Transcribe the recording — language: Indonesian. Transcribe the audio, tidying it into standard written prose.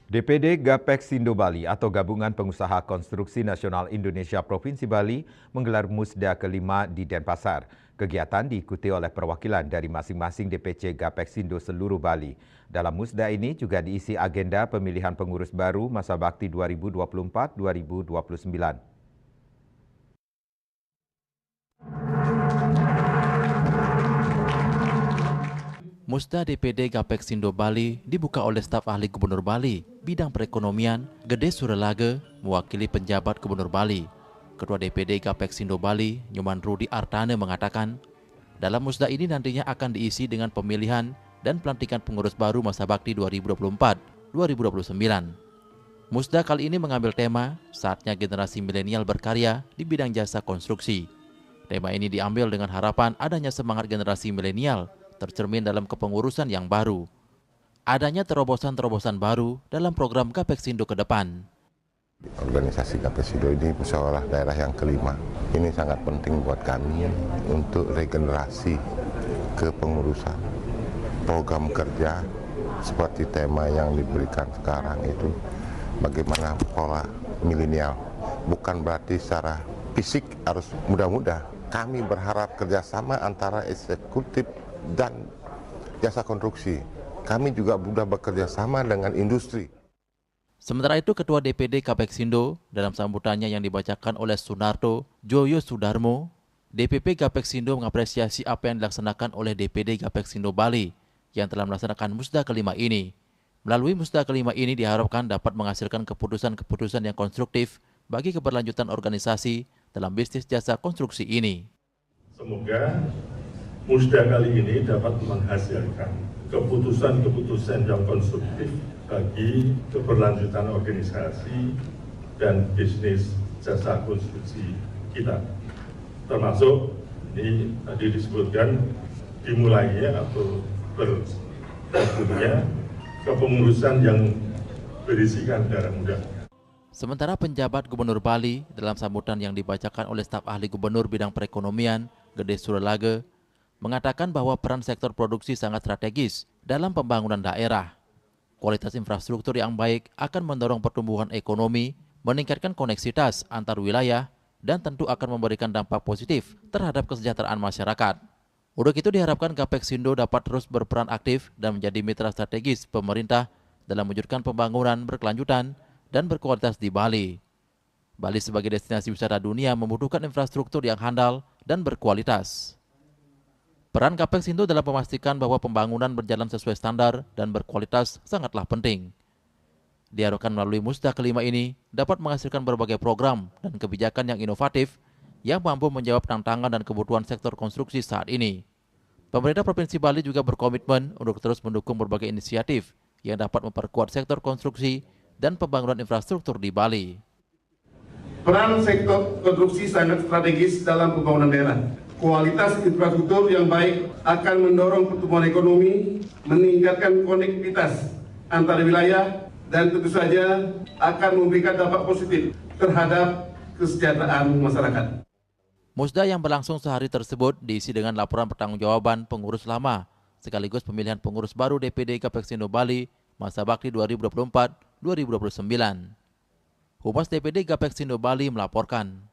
DPD Gapeksindo Bali atau Gabungan Pengusaha Konstruksi Nasional Indonesia Provinsi Bali menggelar Musda kelima di Denpasar. Kegiatan diikuti oleh perwakilan dari masing-masing DPC Gapeksindo seluruh Bali. Dalam Musda ini juga diisi agenda pemilihan pengurus baru masa bakti 2024-2029. Musda DPD Gapeksindo Bali dibuka oleh staf ahli Gubernur Bali, bidang perekonomian, Gede Surelage, mewakili penjabat Gubernur Bali. Ketua DPD Gapeksindo Bali, Nyoman Rudi Artane mengatakan, dalam musda ini nantinya akan diisi dengan pemilihan dan pelantikan pengurus baru masa bakti 2024-2029. Musda kali ini mengambil tema, saatnya generasi milenial berkarya di bidang jasa konstruksi. Tema ini diambil dengan harapan adanya semangat generasi milenial tercermin dalam kepengurusan yang baru. Adanya terobosan-terobosan baru dalam program Gapeksindo ke depan. Organisasi Gapeksindo ini musyawarah daerah yang kelima. Ini sangat penting buat kami untuk regenerasi kepengurusan. Program kerja seperti tema yang diberikan sekarang itu bagaimana pola milenial. Bukan berarti secara fisik harus muda-muda. Kami berharap kerjasama antara eksekutif dan jasa konstruksi. Kami juga sudah bekerja sama dengan industri. Sementara itu, Ketua DPD Gapeksindo dalam sambutannya yang dibacakan oleh Sunarto Joyo Sudarmo, DPP Gapeksindo mengapresiasi apa yang dilaksanakan oleh DPD Gapeksindo Bali yang telah melaksanakan musda kelima ini. Melalui musda kelima ini diharapkan dapat menghasilkan keputusan-keputusan yang konstruktif bagi keberlanjutan organisasi dalam bisnis jasa konstruksi ini. Semoga musda kali ini dapat menghasilkan keputusan-keputusan yang konstruktif bagi keberlanjutan organisasi dan bisnis jasa konstruksi kita. Termasuk ini tadi disebutkan dimulainya atau bergabungnya kepengurusan yang berisikan darah muda. Sementara penjabat Gubernur Bali dalam sambutan yang dibacakan oleh staf ahli Gubernur bidang perekonomian Gede Surelage mengatakan bahwa peran sektor produksi sangat strategis dalam pembangunan daerah. Kualitas infrastruktur yang baik akan mendorong pertumbuhan ekonomi, meningkatkan koneksitas antar wilayah, dan tentu akan memberikan dampak positif terhadap kesejahteraan masyarakat. Untuk itu diharapkan Gapeksindo dapat terus berperan aktif dan menjadi mitra strategis pemerintah dalam mewujudkan pembangunan berkelanjutan dan berkualitas di Bali. Bali sebagai destinasi wisata dunia membutuhkan infrastruktur yang handal dan berkualitas. Peran Gapeksindo dalam memastikan bahwa pembangunan berjalan sesuai standar dan berkualitas sangatlah penting. Diharapkan melalui musda kelima ini dapat menghasilkan berbagai program dan kebijakan yang inovatif yang mampu menjawab tantangan dan kebutuhan sektor konstruksi saat ini. Pemerintah Provinsi Bali juga berkomitmen untuk terus mendukung berbagai inisiatif yang dapat memperkuat sektor konstruksi dan pembangunan infrastruktur di Bali. Peran sektor konstruksi sangat strategis dalam pembangunan daerah. Kualitas infrastruktur yang baik akan mendorong pertumbuhan ekonomi, meningkatkan konektivitas antar wilayah, dan tentu saja akan memberikan dampak positif terhadap kesejahteraan masyarakat. Musda yang berlangsung sehari tersebut diisi dengan laporan pertanggungjawaban pengurus lama, sekaligus pemilihan pengurus baru DPD Gapeksindo Bali masa bakti 2024-2029. Humas DPD Gapeksindo Bali melaporkan.